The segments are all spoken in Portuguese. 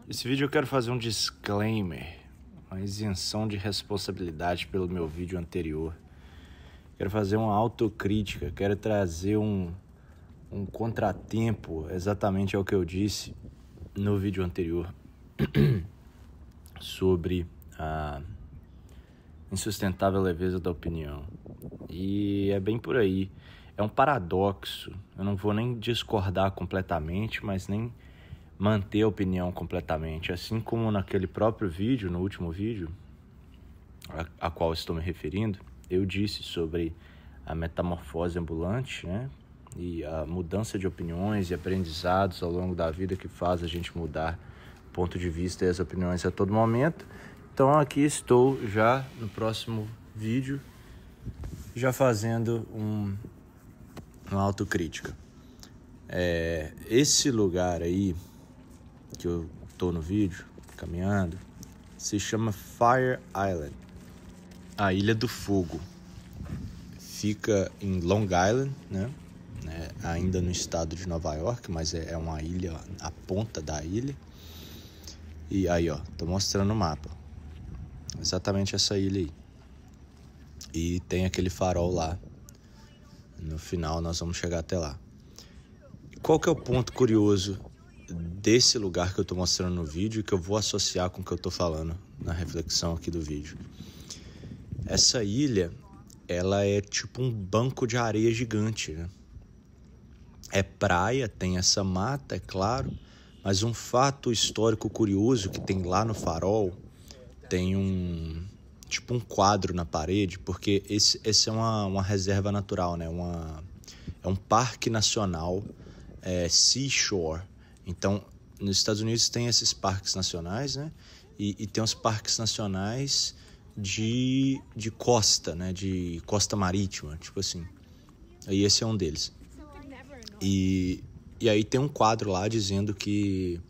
Esse vídeo eu quero fazer um disclaimer, uma isenção de responsabilidade pelo meu vídeo anterior. Quero fazer uma autocrítica, quero trazer um contratempo, exatamente ao que eu disse no vídeo anterior, sobre a insustentável leveza da opinião. E é bem por aí. É um paradoxo. Eu não vou nem discordar completamente, mas nem manter a opinião completamente. Assim como naquele próprio vídeo, no último vídeo, a qual estou me referindo, eu disse sobre a metamorfose ambulante, né? E a mudança de opiniões e aprendizados ao longo da vida que faz a gente mudar o ponto de vista e as opiniões a todo momento. Então aqui estou já no próximo vídeo, já fazendo uma autocrítica. Esse lugar aí que eu tô no vídeo, caminhando, se chama Fire Island, a Ilha do Fogo. Fica em Long Island, né? Ainda no estado de Nova York, mas é uma ilha, a ponta da ilha. E aí, ó, tô mostrando o mapa. Exatamente essa ilha aí. E tem aquele farol lá. No final nós vamos chegar até lá. Qual que é o ponto curioso desse lugar que eu tô mostrando no vídeo e que eu vou associar com o que eu tô falando na reflexão aqui do vídeo? Essa ilha, ela é tipo um banco de areia gigante, né? É praia, tem essa mata, é claro, mas um fato histórico curioso que tem lá no farol, tem um quadro na parede, porque esse é uma reserva natural, né? É um parque nacional, Seashore. Então, nos Estados Unidos tem esses parques nacionais, né? E tem os parques nacionais de costa, né? De costa marítima, tipo assim. E esse é um deles. E aí tem um quadro lá dizendo que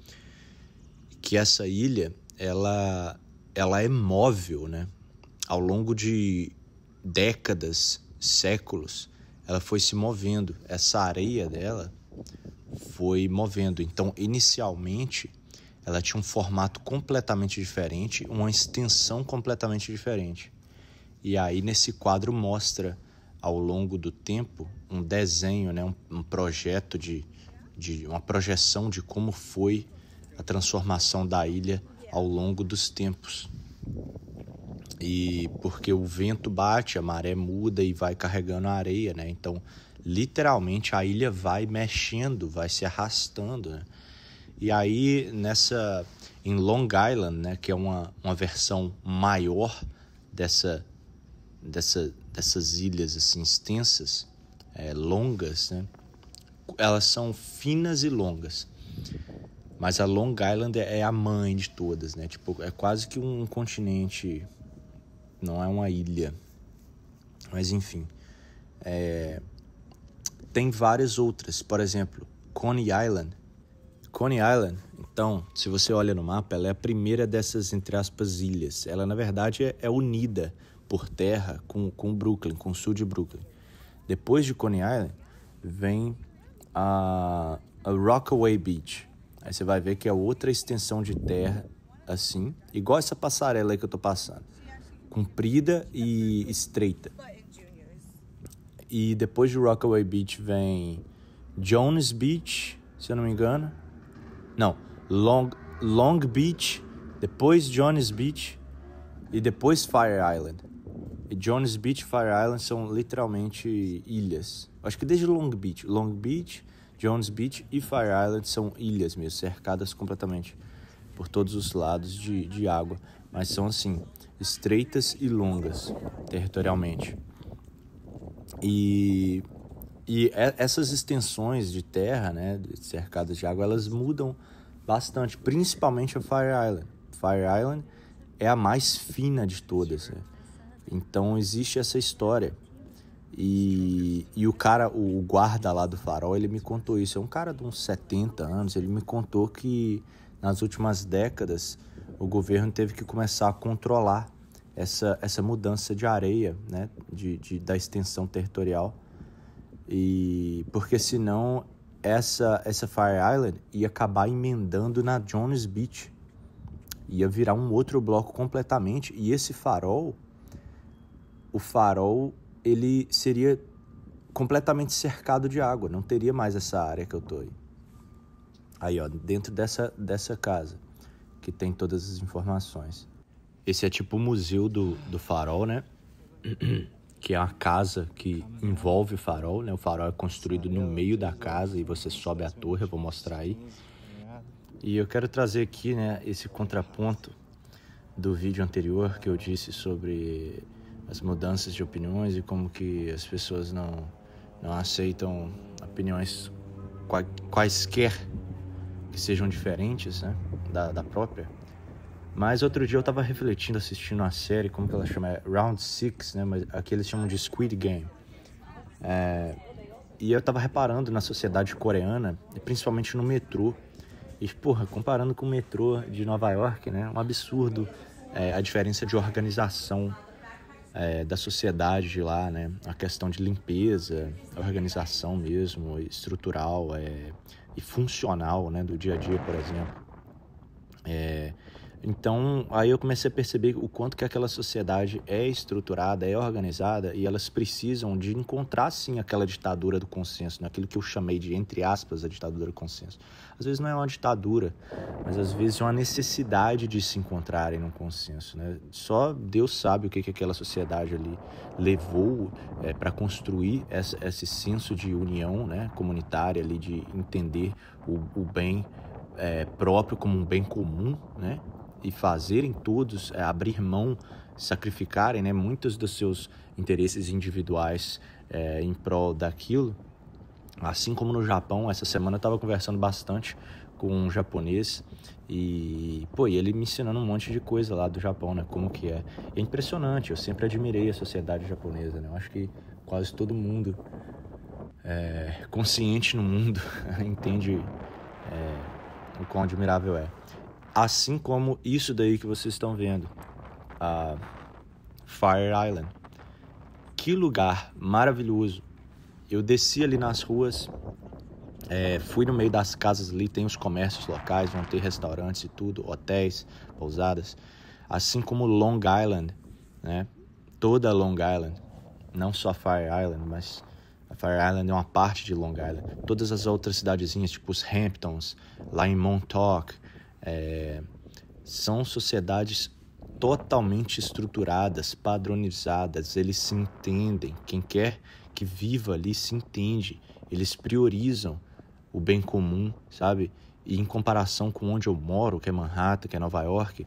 essa ilha, ela é móvel, né? Ao longo de décadas, séculos, ela foi se movendo. Essa areia dela foi movendo. Então, inicialmente, ela tinha um formato completamente diferente, uma extensão completamente diferente. E aí, nesse quadro, mostra, ao longo do tempo, um desenho, né? um projeto uma projeção de como foi a transformação da ilha ao longo dos tempos. E porque o vento bate, a maré muda e vai carregando a areia, né? Então, literalmente, a ilha vai mexendo, vai se arrastando, né? E aí, em Long Island, né, que é uma versão maior dessas ilhas assim extensas, longas, né? Elas são finas e longas. Mas a Long Island é a mãe de todas, né? Tipo, é quase que um continente, não é uma ilha. Mas enfim, tem várias outras. Por exemplo, Coney Island. Coney Island, então, se você olha no mapa, ela é a primeira dessas, entre aspas, ilhas. Ela, na verdade, é unida por terra com Brooklyn, com o sul de Brooklyn. Depois de Coney Island, vem a Rockaway Beach. Aí você vai ver que é outra extensão de terra, assim, igual essa passarela aí que eu tô passando. Comprida e estreita. E depois de Rockaway Beach vem Jones Beach, se eu não me engano. Não, Long Beach, depois Jones Beach e depois Fire Island. E Jones Beach e Fire Island são literalmente ilhas. Acho que desde Long Beach, Jones Beach e Fire Island são ilhas mesmo, cercadas completamente por todos os lados de água. Mas são assim, estreitas e longas territorialmente. E essas extensões de terra, né, cercadas de água, elas mudam bastante, principalmente a Fire Island. Fire Island é a mais fina de todas, né? Então existe essa história. E o guarda lá do farol, ele me contou isso. É um cara de uns 70 anos, ele me contou que nas últimas décadas o governo teve que começar a controlar essa mudança de areia, né, da extensão territorial. E porque senão essa Fire Island ia acabar emendando na Jones Beach, Ia virar um outro bloco completamente. E esse farol, o farol, ele seria completamente cercado de água. Não teria mais essa área que eu tô aí. Aí, ó, dentro dessa casa, que tem todas as informações. Esse é tipo o museu do farol, né? Que é a casa que envolve o farol, né? O farol é construído no meio da casa e você sobe a torre, eu vou mostrar aí. E eu quero trazer aqui, né, esse contraponto do vídeo anterior que eu disse sobre as mudanças de opiniões e como que as pessoas não aceitam opiniões quaisquer que sejam diferentes, né, da própria. Mas outro dia eu tava refletindo, assistindo uma série, como que ela chama? Round 6, né? Mas aqui eles chamam de Squid Game. E eu tava reparando na sociedade coreana, principalmente no metrô. E, porra, comparando com o metrô de Nova York, né? Um absurdo a diferença de organização da sociedade de lá, né? A questão de limpeza, organização mesmo, estrutural e funcional, né? Do dia a dia, por exemplo. Então, aí eu comecei a perceber o quanto que aquela sociedade é estruturada, é organizada, e elas precisam de encontrar, sim, aquela ditadura do consenso, naquilo que eu chamei de, entre aspas, a ditadura do consenso. Às vezes não é uma ditadura, mas às vezes é uma necessidade de se encontrarem num consenso, né? Só Deus sabe o que aquela sociedade ali levou para construir esse senso de união, né, comunitária ali, de entender o bem próprio como um bem comum, né? E fazerem todos, abrir mão, sacrificarem, né, muitos dos seus interesses individuais em prol daquilo. Assim como no Japão, essa semana eu estava conversando bastante com um japonês e ele me ensinando um monte de coisa lá do Japão, né, como que é. É impressionante, eu sempre admirei a sociedade japonesa, né, eu acho que quase todo mundo consciente no mundo entende o quão admirável é. Assim como isso daí que vocês estão vendo, a Fire Island. Que lugar maravilhoso. Eu desci ali nas ruas, fui no meio das casas ali, tem os comércios locais, vão ter restaurantes e tudo, hotéis, pousadas. Assim como Long Island, né? Toda Long Island, não só Fire Island, mas a Fire Island é uma parte de Long Island. Todas as outras cidadezinhas, tipo os Hamptons, lá em Montauk, são sociedades totalmente estruturadas, padronizadas, eles se entendem, quem quer que viva ali se entende, eles priorizam o bem comum, sabe? E em comparação com onde eu moro, que é Manhattan, que é Nova York,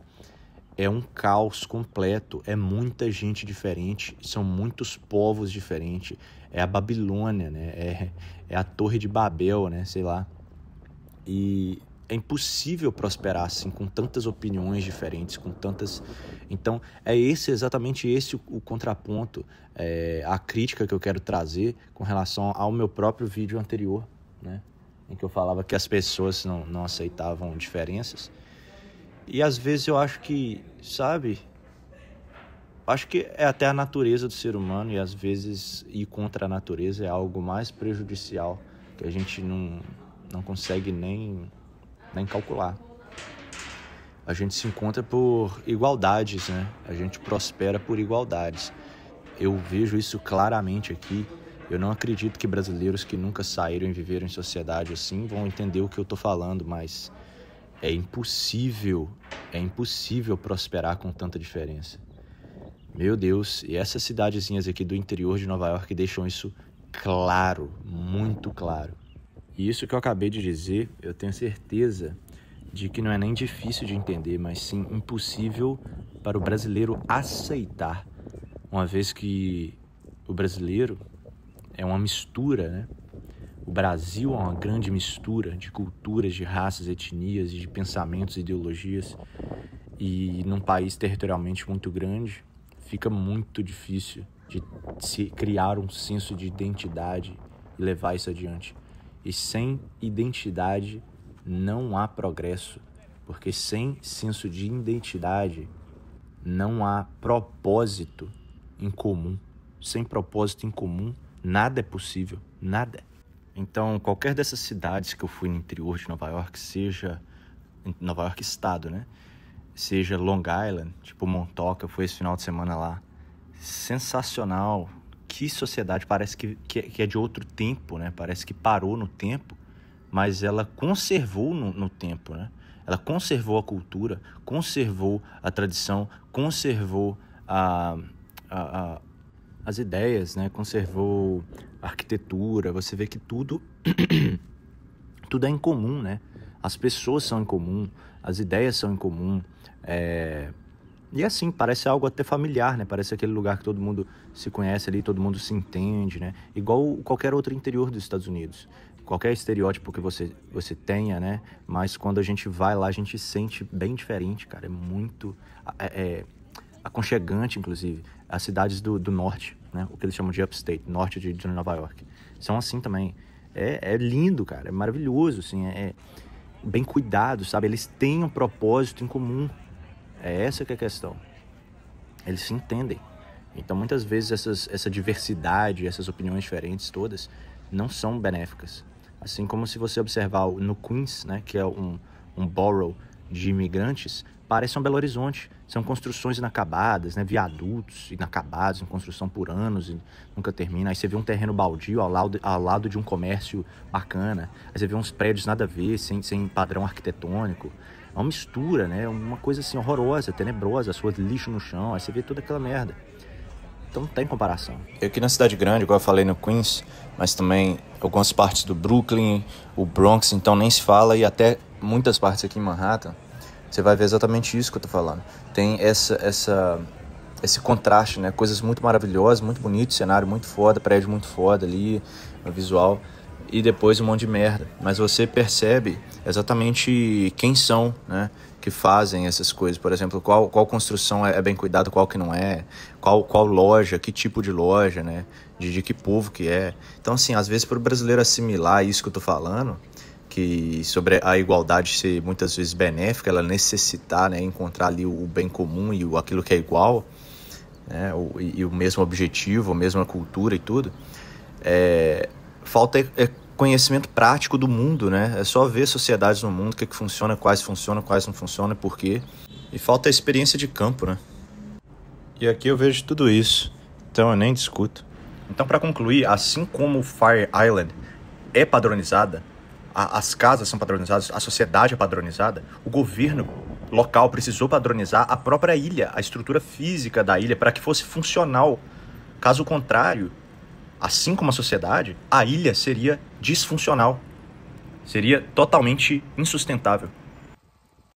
é um caos completo, é muita gente diferente, são muitos povos diferentes, é a Babilônia, né? É a Torre de Babel, né? Sei lá. E é impossível prosperar assim, com tantas opiniões diferentes, com tantas... Então, exatamente esse o contraponto, a crítica que eu quero trazer com relação ao meu próprio vídeo anterior, né? Em que eu falava que as pessoas não aceitavam diferenças. E às vezes eu acho que, sabe... Acho que é até a natureza do ser humano, e às vezes ir contra a natureza é algo mais prejudicial, que a gente não consegue nem calcular. A gente se encontra por igualdades, né? A gente prospera por igualdades. Eu vejo isso claramente aqui. Eu não acredito que brasileiros que nunca saíram e viveram em sociedade assim vão entender o que eu estou falando, mas é impossível prosperar com tanta diferença. Meu Deus, e essas cidadezinhas aqui do interior de Nova York deixam isso claro, muito claro. E isso que eu acabei de dizer, eu tenho certeza de que não é nem difícil de entender, mas sim impossível para o brasileiro aceitar, uma vez que o brasileiro é uma mistura, né? O Brasil é uma grande mistura de culturas, de raças, etnias, de pensamentos e ideologias, e num país territorialmente muito grande, fica muito difícil de se criar um senso de identidade e levar isso adiante. E sem identidade não há progresso, porque sem senso de identidade não há propósito em comum. Sem propósito em comum, nada é possível, nada. Então, qualquer dessas cidades que eu fui no interior de Nova York, seja Nova York Estado, né? seja Long Island, tipo Montauk, eu fui esse final de semana lá. Sensacional. Que sociedade, parece que é de outro tempo, né? Parece que parou no tempo, mas ela conservou no tempo, né? Ela conservou a cultura, conservou a tradição, conservou as ideias, né? Conservou a arquitetura. Você vê que tudo tudo é em comum, né? As pessoas são em comum, as ideias são em comum. E assim, parece algo até familiar, né? Parece aquele lugar que todo mundo se conhece ali, todo mundo se entende, né? Igual qualquer outro interior dos Estados Unidos. Qualquer estereótipo que você tenha, né? Mas quando a gente vai lá, a gente sente bem diferente, cara. É muito aconchegante, inclusive. As cidades do norte, né? O que eles chamam de upstate, norte de Nova York. São assim também. É lindo, cara. É maravilhoso, assim. É bem cuidado, sabe? Eles têm um propósito em comum. É essa que é a questão. Eles se entendem. Então, muitas vezes, essa diversidade, essas opiniões diferentes todas, não são benéficas. Assim como se você observar no Queens, né, que é um borough de imigrantes, parece um Belo Horizonte. São construções inacabadas, né, viadutos inacabados, em construção por anos e nunca termina. Aí você vê um terreno baldio ao lado de um comércio bacana. Aí você vê uns prédios nada a ver, sem padrão arquitetônico. É uma mistura, né? Uma coisa assim horrorosa, tenebrosa, as ruas lixo no chão, aí você vê toda aquela merda. Então não tem comparação. Eu aqui na cidade grande, igual eu falei no Queens, mas também algumas partes do Brooklyn, o Bronx, então nem se fala, e até muitas partes aqui em Manhattan, você vai ver exatamente isso que eu tô falando. Tem esse contraste, né? Coisas muito maravilhosas, muito bonito, cenário muito foda, prédio muito foda ali, o visual, e depois um monte de merda. Mas você percebe exatamente quem são, né, que fazem essas coisas. Por exemplo, qual construção é bem cuidada, qual que não é, qual loja, que tipo de loja, né, de que povo que é. Então, assim, às vezes para o brasileiro assimilar isso que eu tô falando, que sobre a igualdade ser muitas vezes benéfica, ela necessitar, né, encontrar ali o bem comum e aquilo que é igual, né, e o mesmo objetivo, a mesma cultura e tudo, falta conhecimento prático do mundo, né? É só ver sociedades no mundo, o que funciona, quais não funcionam, por quê. E falta a experiência de campo, né? E aqui eu vejo tudo isso, então eu nem discuto. Então, para concluir, assim como Fire Island é padronizada, as casas são padronizadas, a sociedade é padronizada, o governo local precisou padronizar a própria ilha, a estrutura física da ilha, para que fosse funcional. Caso contrário, assim como a sociedade, a ilha seria disfuncional, seria totalmente insustentável.